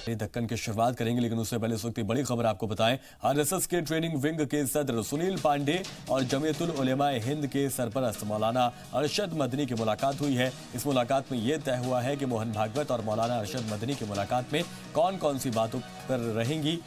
दक्कन की शुरुआत करेंगे, लेकिन उससे पहले इस वक्त बड़ी खबर आपको बताएं। आरएसएस के ट्रेनिंग विंग के सदर सुनील पांडे और जमीयतुल उलेमा हिंद के सरपरस्त मौलाना अरशद मदनी की मुलाकात हुई है। इस मुलाकात में यह तय हुआ है कि मोहन भागवत और मौलाना अरशद मदनी की मुलाकात में कौन कौन सी बातों पर रहेंगी,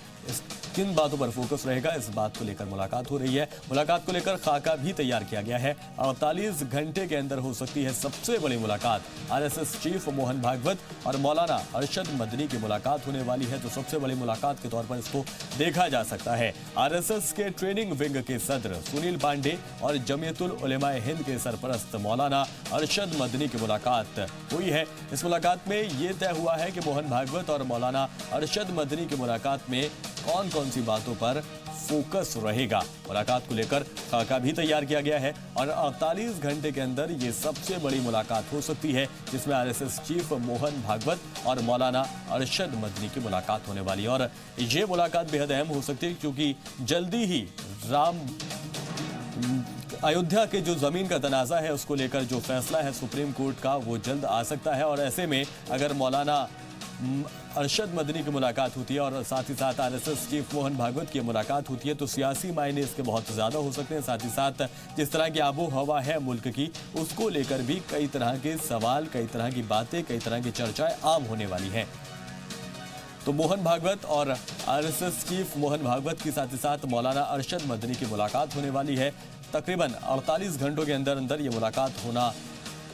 किन बातों पर फोकस रहेगा, इस बात को लेकर मुलाकात हो रही है। मुलाकात को लेकर खाका भी तैयार किया गया है। 48 घंटे के अंदर हो सकती है सबसे बड़ी मुलाकात। आरएसएस चीफ मोहन भागवत और मौलाना अरशद मदनी की मुलाकात होने वाली है, तो सबसे बड़ी मुलाकात के तौर पर इसको देखा जा सकता है। आरएसएस के ट्रेनिंग विंग के सदर सुनील पांडे और जमीयतुल उलेमा हिंद के सरपरस्त मौलाना अरशद मदनी की मुलाकात हुई है। इस मुलाकात में यह तय हुआ है कि मोहन भागवत और मौलाना अरशद मदनी की मुलाकात में कौन कौन सी बातों पर फोकस रहेगा। मुलाकात को लेकर खाका भी तैयार किया गया है और 48 घंटे के अंदर ये सबसे बड़ी मुलाकात हो सकती है, जिसमें आरएसएस चीफ मोहन भागवत और मौलाना अरशद मदनी की मुलाकात होने वाली है। और ये मुलाकात बेहद अहम हो सकती है, क्योंकि जल्दी ही अयोध्या के जो जमीन का तनाजा है उसको लेकर जो फैसला है सुप्रीम कोर्ट का, वो जल्द आ सकता है। और ऐसे में अगर मौलाना अरशद मदनी की मुलाकात होती है और साथ ही साथ आरएसएस चीफ मोहन भागवत की मुलाकात होती है, तो सियासी मायने इसके बहुत ज़्यादा हो सकते हैं। साथ ही साथ जिस तरह की आबो हवा है मुल्क की, उसको लेकर भी कई तरह के सवाल, कई तरह की बातें, कई तरह की चर्चाएं आम होने वाली हैं। तो मोहन भागवत और आरएसएस चीफ मोहन भागवत के साथ ही साथ मौलाना अरशद मदनी की मुलाकात होने वाली है। तकरीबन 48 घंटों के अंदर अंदर ये मुलाकात होना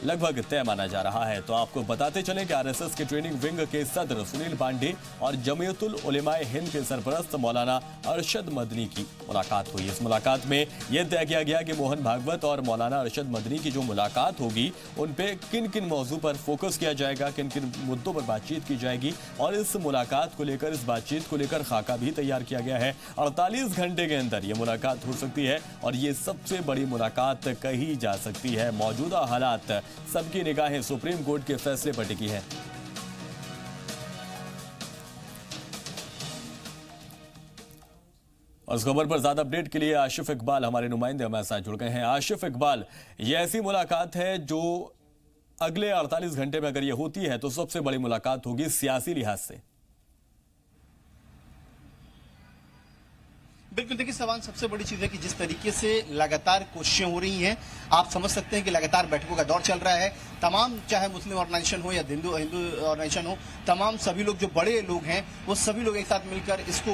लगभग तय माना जा रहा है। तो आपको बताते चलें कि आरएसएस के ट्रेनिंग विंग के सदर सुनील पांडे और जमीयतुल उलेमा हिंद के सरपरस्त मौलाना अरशद मदनी की मुलाकात हुई। इस मुलाकात में यह तय किया गया कि मोहन भागवत और मौलाना अरशद मदनी की जो मुलाकात होगी, उन पे किन किन मौजू पर फोकस किया जाएगा, किन किन मुद्दों पर बातचीत की जाएगी। और इस मुलाकात को लेकर, इस बातचीत को लेकर खाका भी तैयार किया गया है। 48 घंटे के अंदर ये मुलाकात हो सकती है और ये सबसे बड़ी मुलाकात कही जा सकती है। मौजूदा हालात, सबकी निगाहें सुप्रीम कोर्ट के फैसले पर टिकी है। और इस खबर पर ज्यादा अपडेट के लिए आशिफ इकबाल हमारे नुमाइंदे हमारे साथ जुड़ गए हैं। आशिफ इकबाल, ये ऐसी मुलाकात है जो अगले 48 घंटे में अगर ये होती है तो सबसे बड़ी मुलाकात होगी सियासी लिहाज से। बिल्कुल, देखिए सवाल सबसे बड़ी चीज है कि जिस तरीके से लगातार कोशिशें हो रही हैं, आप समझ सकते हैं कि लगातार बैठकों का दौर चल रहा है। तमाम, चाहे मुस्लिम ऑर्गेनाइजेशन हो या हिंदू ऑर्गेनाइजेशन हो, तमाम सभी लोग जो बड़े लोग हैं वो सभी लोग एक साथ मिलकर इसको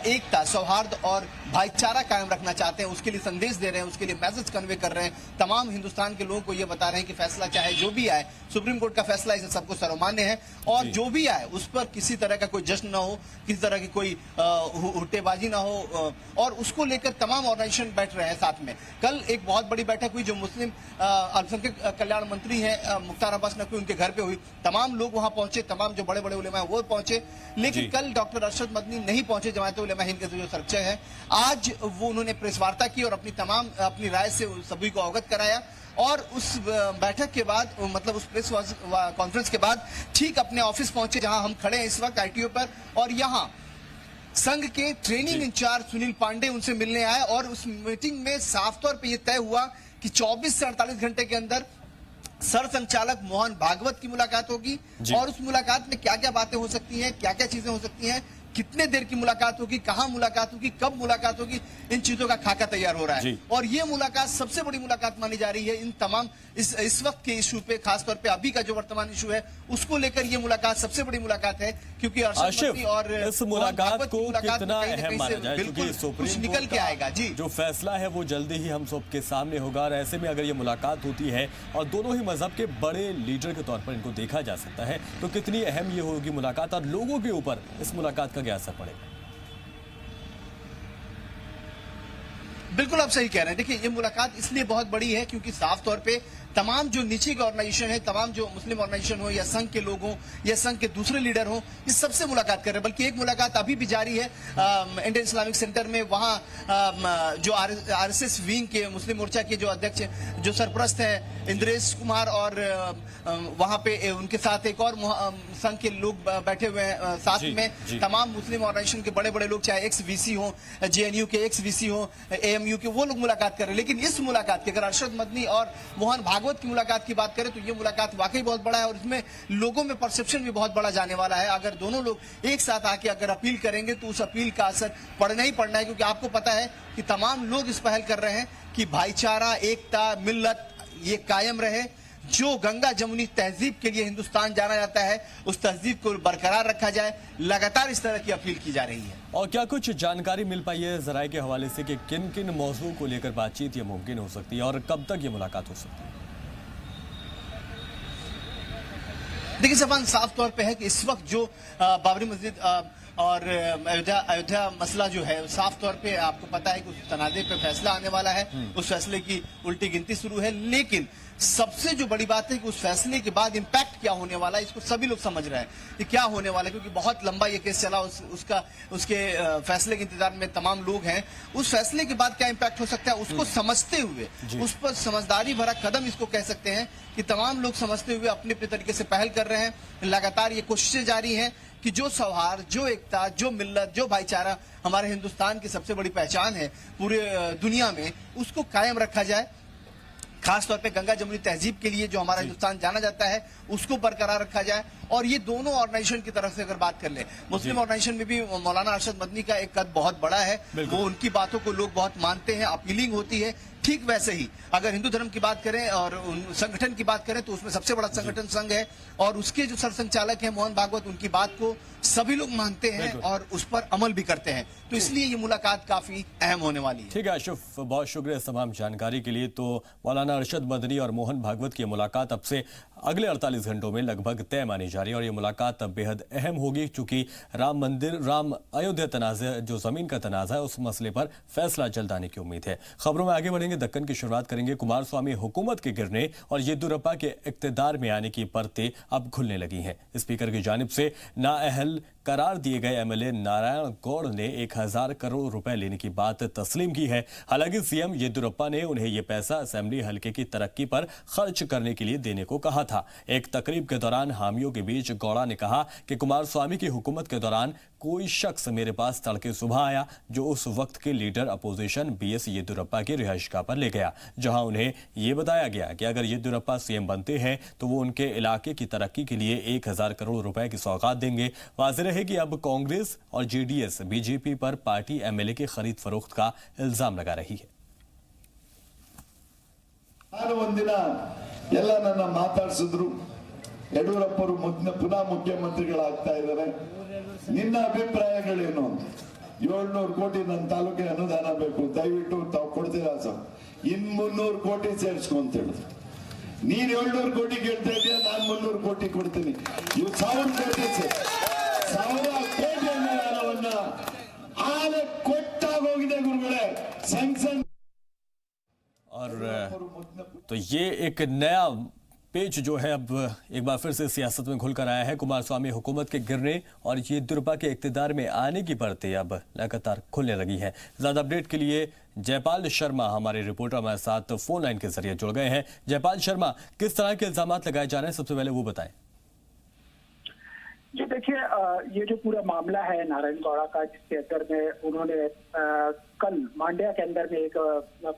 एकता, सौहार्द और भाईचारा कायम रखना चाहते हैं। उसके लिए संदेश दे रहे हैं, उसके लिए मैसेज कन्वे कर रहे हैं। तमाम हिंदुस्तान के लोगों को ये बता रहे हैं कि फैसला चाहे जो भी आए, सुप्रीम कोर्ट का फैसला इसे सबको सर्वमान्य है और जो भी आए उस पर किसी तरह का कोई जश्न ना हो, किसी तरह की कोई हुट्टेबाजी ना हो, और उसको लेकर तमाम ऑर्गेनाइजेशन बैठ रहे हैं साथ में। कल एक बहुत बड़ी बैठक हुई जो मुस्लिम अल्पसंख्यक कल्याण मंत्री हैं मुख्तार अब्बास नकवी, उनके घर पे हुई। तमाम लोग वहां पहुंचे, तमाम जो बड़े बड़े उलेमा हैं वो पहुंचे, लेकिन कल डॉक्टर अरशद मदनी नहीं पहुंचे। जमात उलेमा हिंद के जो सरचय है, आज वो उन्होंने प्रेस वार्ता की और अपनी राय से सभी को अवगत कराया। और उस बैठक के बाद, मतलब उस प्रेस कॉन्फ्रेंस के बाद ठीक अपने ऑफिस पहुंचे जहां हम खड़े हैं इस वक्त आईटीओ पर, और यहाँ संघ के ट्रेनिंग इंचार्ज सुनील पांडे उनसे मिलने आए। और उस मीटिंग में साफ तौर पे यह तय हुआ कि 24 से 48 घंटे के अंदर सर संचालक मोहन भागवत की मुलाकात होगी। और उस मुलाकात में क्या क्या बातें हो सकती हैं, क्या क्या चीजें हो सकती हैं, कितने देर की मुलाकात होगी, कहां मुलाकात होगी, कब मुलाकात होगी, इन चीजों का खाका तैयार हो रहा है। और ये मुलाकात सबसे बड़ी मुलाकात मानी जा रही है इन तमाम इस वक्त के इशू पे, खासतौर पे अभी का जो वर्तमान इशू है उसको लेकर ये मुलाकात सबसे बड़ी मुलाकात है। क्योंकि अरशद मदनी और इस मुलाकात को कितना अहम माना जाए, क्योंकि सुप्रीम निकल के आएगा जी, जो फैसला है वो जल्दी ही हम सबके सामने होगा। और ऐसे में अगर ये मुलाकात होती है और दोनों ही मजहब के बड़े लीडर के तौर पर इनको देखा जा सकता है, तो कितनी अहम ये होगी मुलाकात और लोगों के ऊपर इस मुलाकात का क्या असर पड़ेगा। बिल्कुल आप सही कह रहे हैं। देखिए ये मुलाकात इसलिए बहुत बड़ी है क्योंकि साफ तौर पे तमाम जो नीचे के ऑर्गेनाइजेशन है, तमाम जो मुस्लिम ऑर्गेनाइजेशन हो या संघ के लोग हो या संघ के दूसरे लीडर हो, इस सबसे मुलाकात कर रहे हैं। बल्कि एक मुलाकात अभी भी जारी है इंडियन इस्लामिक सेंटर में। वहां जो आरएसएस विंग के मुस्लिम मोर्चा के जो अध्यक्ष, जो सरपरस्त हैं इंद्रेश कुमार, और वहां पे उनके साथ एक और संघ के लोग बैठे हुए हैं साथ में। तमाम मुस्लिम ऑर्गेनाइजेशन के बड़े बड़े लोग, चाहे एक्स वीसी हो, जेएनयू के एक्स वीसी हो, एएमयू के, वो लोग मुलाकात कर रहे हैं। लेकिन इस मुलाकात की अगर अरशद मदनी और मोहन भागवत की मुलाकात की बात करें तो ये मुलाकात वाकई बहुत बड़ा है और इसमें लोगों में परसेप्शन भी बहुत बड़ा जाने वाला है। अगर दोनों लोग एक साथ आके अगर अपील करेंगे तो उस अपील का असर पड़ना ही पड़ना है, क्योंकि आपको पता है कि तमाम लोग इस पहल कर रहे हैं कि भाईचारा, एकता, मिल्लत ये कायम रहे। जो गंगा जमुनी तहजीब के लिए हिंदुस्तान जाना जाता है उस तहजीब को बरकरार रखा जाए। लगातार इस तरह की अपील की जा रही है। और क्या कुछ जानकारी मिल पाई है जराये के हवाले से कि किन किन मौजू को लेकर बातचीत ये मुमकिन हो सकती है और कब तक ये मुलाकात हो सकती है? देखिए सफान, साफ तौर पे है कि इस वक्त जो बाबरी मस्जिद और अयोध्या मसला जो है, साफ तौर पे आपको पता है कि उस तनाज़े पे फैसला आने वाला है। उस फैसले की उल्टी गिनती शुरू है, लेकिन सबसे जो बड़ी बात है कि उस फैसले के बाद इंपैक्ट क्या होने वाला है, इसको सभी लोग समझ रहे हैं कि क्या होने वाला है, क्योंकि बहुत लंबा ये केस चला। उसके फैसले के इंतजार में तमाम लोग हैं। उस फैसले के बाद क्या इंपैक्ट हो सकता है उसको समझते हुए, उस पर समझदारी भरा कदम इसको कह सकते हैं कि तमाम लोग समझते हुए अपने अपने तरीके से पहल कर रहे हैं। लगातार ये कोशिशें जारी हैं कि जो सौहार्द, जो एकता, जो मिल्लत, जो भाईचारा हमारे हिंदुस्तान की सबसे बड़ी पहचान है पूरे दुनिया में, उसको कायम रखा जाए। खासतौर पे गंगा जमुनी तहजीब के लिए जो हमारा हिंदुस्तान जाना जाता है उसको बरकरार रखा जाए। और ये दोनों ऑर्गेनाइजेशन की तरफ से अगर बात कर ले, मुस्लिम ऑर्गेनाइजेशन में भी मौलाना अरशद मदनी का एक कद बहुत बड़ा है। वो उनकी बातों को लोग बहुत मानते हैं, अपीलिंग होती है। ठीक वैसे ही अगर हिंदू धर्म की बात करें और संगठन की बात करें तो उसमें सबसे बड़ा संगठन संघ है और उसके जो सरसंचालक हैं मोहन भागवत, उनकी बात को सभी लोग मानते हैं और उस पर अमल भी करते हैं। तो इसलिए ये मुलाकात काफी अहम होने वाली है। ठीक है आशुफ, बहुत शुक्रिया तमाम जानकारी के लिए। तो मौलाना अरशद मदनी और मोहन भागवत की मुलाकात अब से अगले 48 घंटों में लगभग तय मानी जा रही है और ये मुलाकात अब बेहद अहम होगी, क्योंकि राम अयोध्या तनाज़ा, जो जमीन का तनाज़ा है, उस मसले पर फैसला जल्द आने की उम्मीद है। खबरों में आगे बढ़ेंगे। दक्कन की शुरुआत करेंगे। कुमारस्वामी हुकूमत के गिरने और येदियुरप्पा के इक्तदार में आने की परतें अब खुलने लगी हैं। स्पीकर की जानिब से नाअहल करार दिए गए एमएलए नारायण गौड़ ने 1000 करोड़ रुपए लेने की बात तस्लीम की है। हालांकि सीएम येदियुरप्पा ने उन्हें यह पैसा असेंबली हलके की तरक्की पर खर्च करने के लिए देने को कहा था। एक तकरीब के दौरान हामियों के बीच गौड़ा ने कहा कि कुमारस्वामी की हुकूमत के दौरान कोई शख्स मेरे पास तड़के सुबह आया जो उस वक्त के लीडर अपोजिशन बीएस येदियुरप्पा की रिहाइशगाह पर ले गया, जहां उन्हें यह बताया गया कि अगर येदियुरप्पा सीएम बनते हैं तो वो उनके इलाके की तरक्की के लिए 1000 करोड़ रुपए की सौगात देंगे। वाज़ेह है कि अब कांग्रेस और जेडीएस बीजेपी पर पार्टी एमएलए की खरीद फरोख्त का इल्जाम लगा रही है। ಎಲ್ಲ ನನ್ನ ಮಾತಾಡಿಸಿದ್ರು, ಯಡಿಯೂರಪ್ಪರು ಪುನಃ ಮುಖ್ಯಮಂತ್ರಿಗಳಾಗ್ತಾ ಇದ್ದಾರೆ, ನಿನ್ನ ಅಭಿಪ್ರಾಯಗಳೇನು? 700 ಕೋಟಿ ನನ್ನ ತಾಲೂಕಿಗೆ ಅನುದಾನ ಬೇಕು, ದಯವಿಟ್ಟು ತಾವು ಕೊಡ್ತೀರಾ ಸರ್? 300 ಕೋಟಿ ಸೇರಿಸ್ಕೊಂತ ಹೇಳಿದ್ರು. ನೀನ್ 700 ಕೋಟಿ ಕೇಳ್ತಾ ಇದೀಯ, ನಾನು 300 ಕೋಟಿ ಕೊಡ್ತೀನಿ. ಇವು 1000 ಕೋಟಿ 1000 ಕೋಟಿ ಅನುದಾನವನ್ನ ಆಲೆ ಕೊಟ್ಟಾಗೋಗಿದೆ ಗುರುಗಳೇ ಸಂಸನ್। और तो ये एक नया पेज जो है अब एक बार फिर से सियासत में खुलकर आया है। कुमारस्वामी हुकूमत के गिरने और येदियुरप्पा के इक्तदार में आने की परतें अब लगातार खुलने लगी हैं। ज्यादा अपडेट के लिए जयपाल शर्मा हमारे रिपोर्टर हमारे साथ फोन लाइन के जरिए जुड़ गए हैं। जयपाल शर्मा, किस तरह के इल्जाम लगाए जा रहे हैं, सबसे पहले वो बताएं। जी देखिए, ये जो पूरा मामला है नारायण गौड़ा का, जिसके अंदर में उन्होंने कल मांड्या के अंदर में एक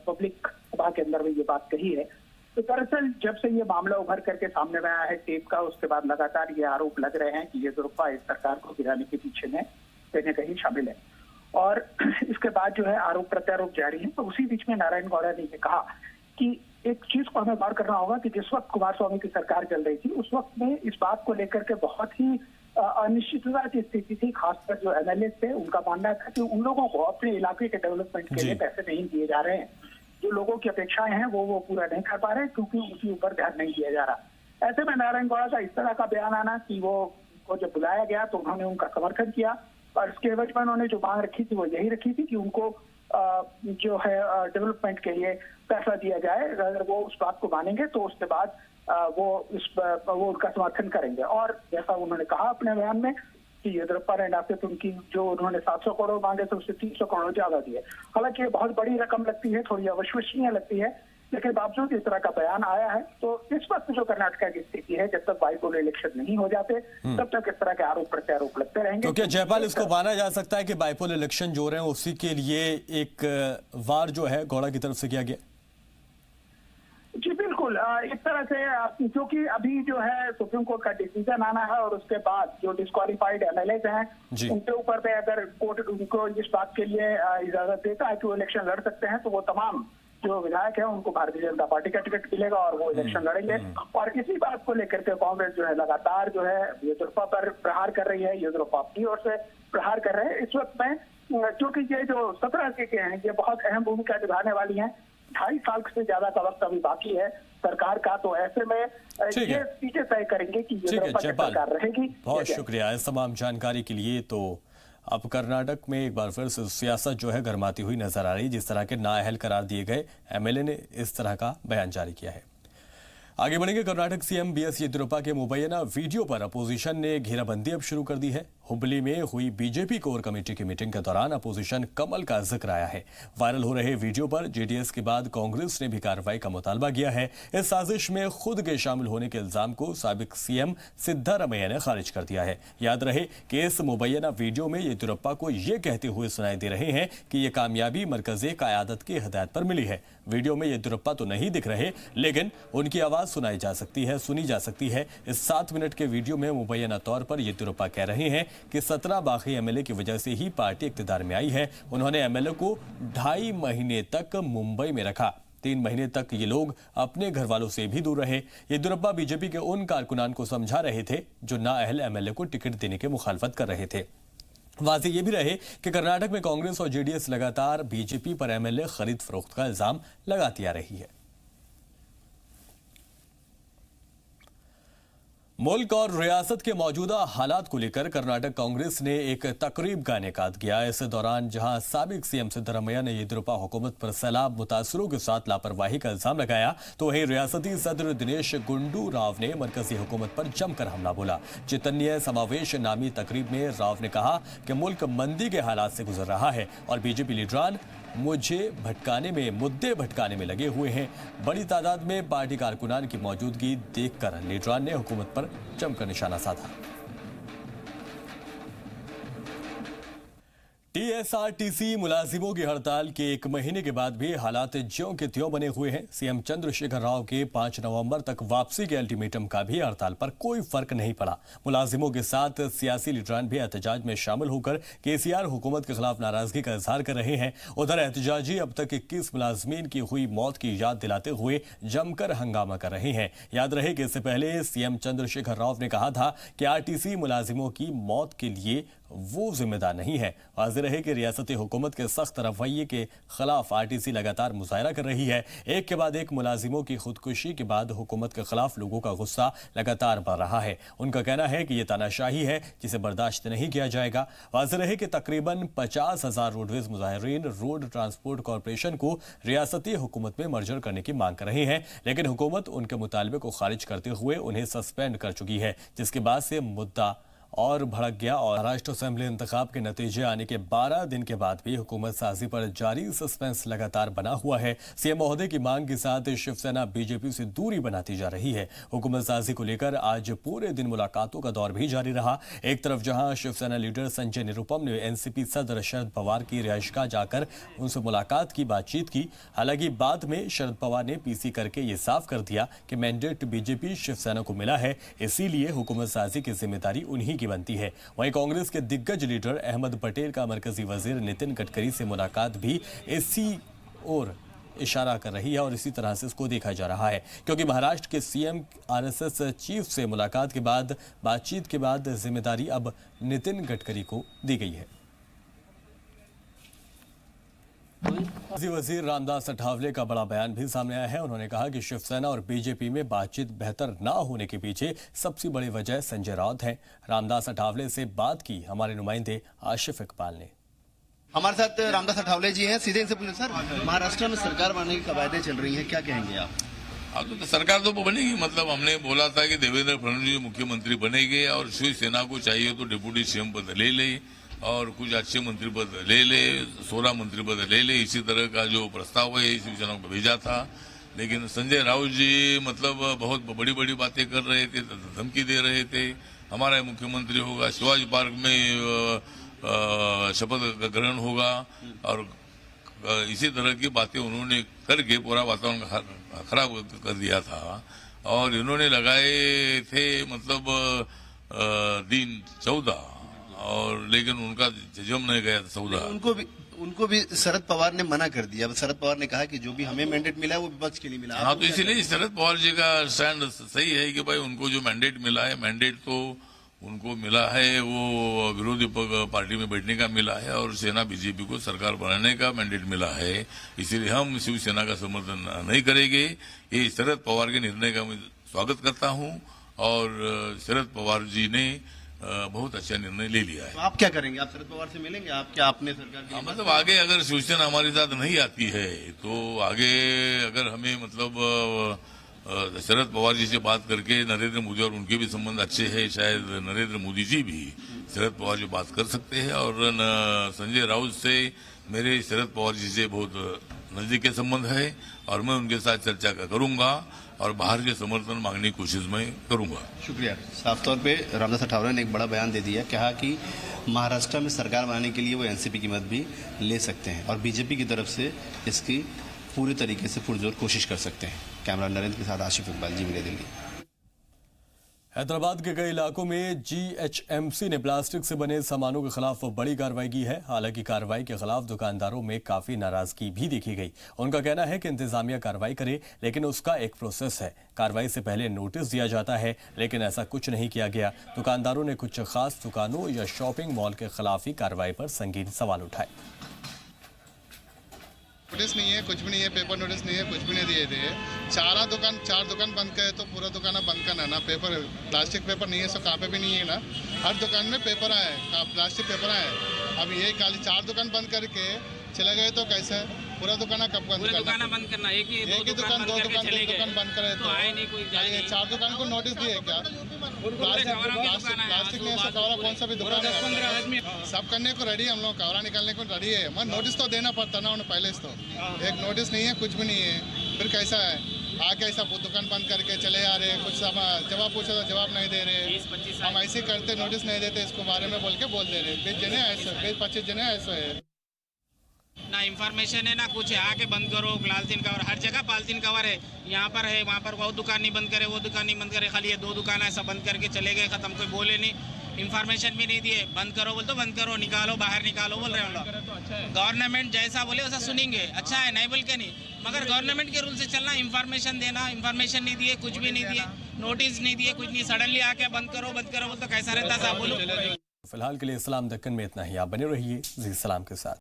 पब्लिक सभा के अंदर में ये बात कही है। तो दरअसल जब से ये मामला उभर करके सामने में आया है टेप का, उसके बाद लगातार ये आरोप लग रहे हैं कि येदियुरप्पा इस सरकार को गिराने के पीछे में कहीं न कहीं शामिल है और इसके बाद जो है आरोप प्रत्यारोप जारी है। तो उसी बीच में नारायण गौड़ा ने ये कहा कि एक चीज को हमें गौर करना होगा कि जिस वक्त कुमारस्वामी की सरकार चल रही थी उस वक्त में इस बात को लेकर के बहुत ही अनिश्चितता की स्थिति थी। खासकर जो एमएलए थे उनका मानना था कि उन लोगों को अपने इलाके के डेवलपमेंट के लिए पैसे नहीं दिए जा रहे हैं, जो लोगों की अपेक्षाएं हैं वो पूरा नहीं कर पा रहे क्योंकि उसी ऊपर ध्यान नहीं दिया जा रहा। ऐसे में नारायण गौड़ा का इस तरह का बयान आना कि वो को जब बुलाया गया तो उन्होंने उनका समर्थन किया और इसके एवज में उन्होंने जो मांग रखी थी वो यही रखी थी कि उनको जो है डेवलपमेंट के लिए पैसा दिया जाए। अगर वो उस बात को मानेंगे तो उसके बाद वो उनका समर्थन करेंगे। और जैसा उन्होंने कहा अपने बयान में कि येदियुरप्पा ने नाते उनकी जो उन्होंने 700 करोड़ मांगे थे उससे 300 करोड़ ज्यादा दिए। हालांकि ये बहुत बड़ी रकम लगती है, थोड़ी अविश्वसनीय लगती है, लेकिन बावजूद इस तरह का बयान आया है। तो इस वक्त जो कर्नाटका की स्थिति है, जब तक बाइपोलर इलेक्शन नहीं हो जाते तब तक इस तरह के आरोप प्रत्यारोप लगते रहेंगे। तो क्या जयपाल इसको माना जा सकता है कि बाइपोलर इलेक्शन जो रहे हैं उसी के लिए एक वार जो है गौड़ा की तरफ से किया गया? जी बिल्कुल। बिल्कुल इस तरह से, क्योंकि अभी जो है सुप्रीम कोर्ट का डिसीजन आना है और उसके बाद जो डिस्क्वालिफाइड एमएलए हैं उनके ऊपर पे अगर कोर्ट उनको इस बात के लिए इजाजत देता है कि वो इलेक्शन लड़ सकते हैं, तो वो तमाम जो विधायक है उनको भारतीय जनता पार्टी का टिकट मिलेगा और वो इलेक्शन लड़ेंगे। और इसी बात को लेकर के कांग्रेस जो है लगातार जो है येदियुरप्पा पर प्रहार कर रही है, येदियुरप्पा अपनी ओर से प्रहार कर रहे हैं इस वक्त में, क्योंकि ये जो 17 सीटें हैं ये बहुत अहम भूमिका निभाने वाली हैं। 2.5 साल से ज्यादा का वक्त अभी बाकी है सरकार का, तो ऐसे में ये सीटें तय करेंगे कि येदियुरप्पा की सरकार रहेगी। बहुत शुक्रिया इस तमाम जानकारी के लिए। तो अब कर्नाटक में एक बार फिर से सियासत जो है गर्माती हुई नजर आ रही, जिस तरह के नाअहल करार दिए गए एमएलए ने इस तरह का बयान जारी किया है। आगे बढ़ेंगे। कर्नाटक सीएम बीएस येदियुरप्पा के मुबैना वीडियो पर अपोजिशन ने घेराबंदी अब शुरू कर दी है। हुबली में हुई बीजेपी कोर कमेटी की मीटिंग के दौरान अपोजिशन कमल का जिक्र आया है। वायरल हो रहे वीडियो पर जेडीएस के बाद कांग्रेस ने भी कार्रवाई का मुतालबा किया है। इस साजिश में खुद के शामिल होने के इल्जाम को साबिक सीएम सिद्धारमैया ने खारिज कर दिया है। याद रहे कि इस मुबैना वीडियो में येदियुरप्पा को यह कहते हुए सुनाई दे रहे हैं कि यह कामयाबी मरकजी क़यादत की हिदायत पर मिली है। वीडियो में येदियुरप्पा तो नहीं दिख रहे, लेकिन उनकी आवाज सुनी जा सकती है। इस 7 मिनट के वीडियो में मुबैना तौर पर येदियुरप्पा कह रहे हैं कि 17 बागी एमएलए की वजह से ही पार्टी इक्तिदार में आई है। उन्होंने एमएलए को 2.5 महीने तक मुंबई में रखा। 3 महीने तक ये लोग अपने घर वालों से भी दूर रहे। येदियुरप्पा बीजेपी के उन कारकुनान को समझा रहे थे जो नाअहल एमएलए को टिकट देने की मुखालफत कर रहे थे। वाज़ेह ये भी रहे कि कर्नाटक में कांग्रेस और जेडीएस लगातार बीजेपी पर एमएलए खरीद फरोख्त का इल्जाम लगाती आ रही है। मुल्क और रियासत के मौजूदा हालात को लेकर कर्नाटक कांग्रेस ने एक तकरीब का इनेकाद किया। इस दौरान जहां साबिक सीएम सिद्धारमैया ने येदियुरप्पा हुकूमत पर सैलाब मुतासरों के साथ लापरवाही का इल्जाम लगाया, तो वहीं रियासती सदर दिनेश गुंडू राव ने मरकजी हुकूमत पर जमकर हमला बोला। चैतन्य समावेश नामी तकरीब में राव ने कहा कि मुल्क मंदी के हालात से गुजर रहा है और बीजेपी लीडरान मुद्दे भटकाने में लगे हुए हैं। बड़ी तादाद में पार्टी कारकुनान की मौजूदगी देखकर लीडरान ने हुकूमत पर जमकर निशाना साधा। टीएसआरटीसी मुलाजिमों की हड़ताल के 1 महीने के बाद भी हालात ज्यों के त्यों बने हुए हैं। सीएम चंद्रशेखर राव के 5 नवंबर तक वापसी के अल्टीमेटम का भी हड़ताल पर कोई फर्क नहीं पड़ा। मुलाजिमों के साथ सियासी लीडरान भी एहतजाज में शामिल होकर केसीआर हुकूमत के खिलाफ नाराजगी का इजहार कर रहे हैं। उधर एहतजाजी अब तक 21 मुलाजमीन की हुई मौत की याद दिलाते हुए जमकर हंगामा कर रहे हैं। याद रहे कि इससे पहले सीएम चंद्रशेखर राव ने कहा था कि आरटीसी मुलाजिमों की मौत के लिए वो जिम्मेदार नहीं है। वाज़ेह रहे कि रियासती हुकूमत के सख्त रवैये के खिलाफ आरटीसी लगातार मुजाहरा कर रही है। एक के बाद एक मुलाजिमों की खुदकुशी के बाद हुकूमत के खिलाफ लोगों का गुस्सा लगातार बढ़ रहा है। उनका कहना है कि यह तानाशाही है जिसे बर्दाश्त नहीं किया जाएगा। वाज़ेह रहे कि तकरीबन 50,000 रोडवेज मुजाहिरीन रोड ट्रांसपोर्ट कॉरपोरेशन को रियासती हुकूमत में मर्जर करने की मांग कर रहे हैं, लेकिन हुकूमत उनके मुतालबे को खारिज करते हुए उन्हें सस्पेंड कर चुकी है, जिसके बाद से मुद्दा और भड़क गया। और महाराष्ट्र असेंबली इंतखाब के नतीजे आने के 12 दिन के बाद भी हुकूमत साजी पर जारी सस्पेंस लगातार बना हुआ है। सीएम महोदय की मांग के साथ शिवसेना बीजेपी से दूरी बनाती जा रही है। हुकूमत साजी को लेकर आज पूरे दिन मुलाकातों का दौर भी जारी रहा। एक तरफ जहां शिवसेना लीडर संजय निरुपम ने एनसीपी सदर शरद पवार की रिहाइशगाह जाकर उनसे मुलाकात की, बातचीत की। हालांकि बाद में शरद पवार ने पीसी करके ये साफ कर दिया कि मैंडेट बीजेपी शिवसेना को मिला है, इसीलिए हुकूमत साजी की जिम्मेदारी उन्हीं बनती है। वहीं कांग्रेस के दिग्गज लीडर अहमद पटेल का मरकजी वजीर नितिन गडकरी से मुलाकात भी इसी ओर इशारा कर रही है और इसी तरह से इसको देखा जा रहा है, क्योंकि महाराष्ट्र के सीएम आरएसएस चीफ से मुलाकात के बाद बातचीत के बाद जिम्मेदारी अब नितिन गडकरी को दी गई है। वजीर रामदास अठावले का बड़ा बयान भी सामने आया है। उन्होंने कहा कि शिवसेना और बीजेपी में बातचीत बेहतर ना होने के पीछे सबसे बड़ी वजह संजय राउत है। रामदास अठावले से बात की हमारे नुमाइंदे आशिफ इकबाल ने। हमारे साथ रामदास अठावले जी हैं, सीधे इनसे पूछे सर, महाराष्ट्र में सरकार बनने की कवायदें चल रही हैं, क्या कहेंगे आप? अब तो सरकार तो बनेगी, मतलब हमने बोला था कि देवेंद्र फडणवीस मुख्यमंत्री बनेंगे और शिवसेना को चाहिए तो डिप्टी सीएम पद ले ले और कुछ अच्छे मंत्री पद ले ले, 16 मंत्री पद ले ले, इसी तरह का जो प्रस्ताव है शिवसेना को भेजा था। लेकिन संजय राउत जी मतलब बहुत बड़ी बड़ी बातें कर रहे थे, धमकी दे रहे थे, हमारा मुख्यमंत्री होगा, शिवाजी पार्क में शपथ ग्रहण होगा और इसी तरह की बातें उन्होंने करके पूरा वातावरण खराब कर दिया था। और इन्होंने लगाए थे मतलब दिन 14 और लेकिन उनका जम नहीं गया 14। उनको भी शरद पवार ने मना कर दिया। शरद पवार ने कहा कि जो भी हमें मैंडेट मिला है वो विपक्ष के लिए मिला। हाँ, तो इसीलिए शरद पवार जी का स्टैंड सही है कि भाई उनको जो मैंडेट मिला है, मैंडेट तो उनको मिला है वो विरोधी पार्टी में बैठने का मिला है और सेना बीजेपी को सरकार बनाने का मैंडेट मिला है। इसीलिए हम शिवसेना का समर्थन नहीं करेंगे। ये शरद पवार के निर्णय का मैं स्वागत करता हूं और शरद पवार जी ने बहुत अच्छा निर्णय ले लिया है। तो आप क्या करेंगे? आप शरद पवार से मिलेंगे? आप क्या अपने सरकार के मतलब आगे अगर शिवसेना हमारे साथ नहीं आती है तो आगे अगर हमें मतलब शरद पवार जी से बात करके नरेंद्र मोदी और उनके भी संबंध अच्छे हैं, शायद नरेंद्र मोदी जी भी शरद पवार जी बात कर सकते हैं। और संजय राउत से मेरे शरद पवार जी से बहुत नजदीक के संबंध है और मैं उनके साथ चर्चा करूंगा और बाहर के समर्थन मांगने की कोशिश मैं करूंगा। शुक्रिया। साफ तौर पे रामदास अठावले ने एक बड़ा बयान दे दिया, कहा कि महाराष्ट्र में सरकार बनाने के लिए वो एनसीपी की मदद भी ले सकते हैं और बीजेपी की तरफ से इसकी पूरी तरीके से पुरजोर कोशिश कर सकते हैं। कैमरा नरेंद्र के साथ आशिफ इकबाल, जी मीडिया, दिल्ली। हैदराबाद के कई इलाकों में जीएचएमसी ने प्लास्टिक से बने सामानों के खिलाफ बड़ी कार्रवाई की है। हालांकि कार्रवाई के खिलाफ दुकानदारों में काफी नाराजगी भी देखी गई। उनका कहना है कि इंतजामिया कार्रवाई करे लेकिन उसका एक प्रोसेस है। कार्रवाई से पहले नोटिस दिया जाता है लेकिन ऐसा कुछ नहीं किया गया। दुकानदारों ने कुछ खास दुकानों या शॉपिंग मॉल के खिलाफ ही कार्रवाई पर संगीन सवाल उठाए। नोटिस नहीं है, कुछ भी नहीं है, पेपर नोटिस नहीं है, कुछ भी नहीं दिए थे। चार दुकान बंद करे तो पूरा दुकान बंद करना ना। पेपर प्लास्टिक पेपर नहीं है, सो कहाँ पे भी नहीं है ना। हर दुकान में पेपर आए, प्लास्टिक पेपर आए। अब ये खाली 4 दुकान बंद करके चले गए तो कैसे? पूरा दुकान कब बंद करना? एक ही दुकान 2 दुकान बंद करे तो 4 दुकान को नोटिस दिए क्या? प्लास्टिक नहीं है, कवरा कौन सा भी दुकान है, सब करने को रेडी, हम लोग कवरा निकालने को रेडी है। मगर नोटिस तो देना पड़ता ना उन्हें पहले से। तो एक नोटिस नहीं है, कुछ भी नहीं है, फिर कैसा है? आके ऐसा दुकान बंद करके चले आ रहे, कुछ जवाब पूछा तो जवाब नहीं दे रहे। हम ऐसे करते, नोटिस नहीं देते, इसको बारे में बोल दे रहे। 20 जने ऐसे, 20-25 जने ऐसे है ना। इंफॉर्मेशन है ना कुछ है, आके बंद करो। पॉलिथीन कवर हर जगह पॉलिथीन कवर है, यहाँ पर है, वहाँ पर वो दुकान नहीं बंद करे, वो दुकान नहीं बंद करे। खाली ये 2 दुकान ऐसा बंद करके चले गए, खत्म। कोई बोले नहीं, इंफॉर्मेशन भी नहीं दिए। बंद करो बोल तो बंद करो, निकालो बाहर निकालो बोल रहे हैं हम लोग। गवर्नमेंट जैसा बोले वैसा सुनेंगे, अच्छा है, नहीं बोल के नहीं, मगर गवर्नमेंट के रूल से चलना। इंफॉर्मेशन देना, इंफॉर्मेशन नहीं दिए, कुछ भी नहीं दिया, नोटिस नहीं दिए, कुछ नहीं। सडनली आके बंद करो बोल तो कैसा रहता साहब बोलो। फिलहाल के लिए इस्लाम दक्कन में इतना ही। आप बने रहिए जी सलाम के साथ।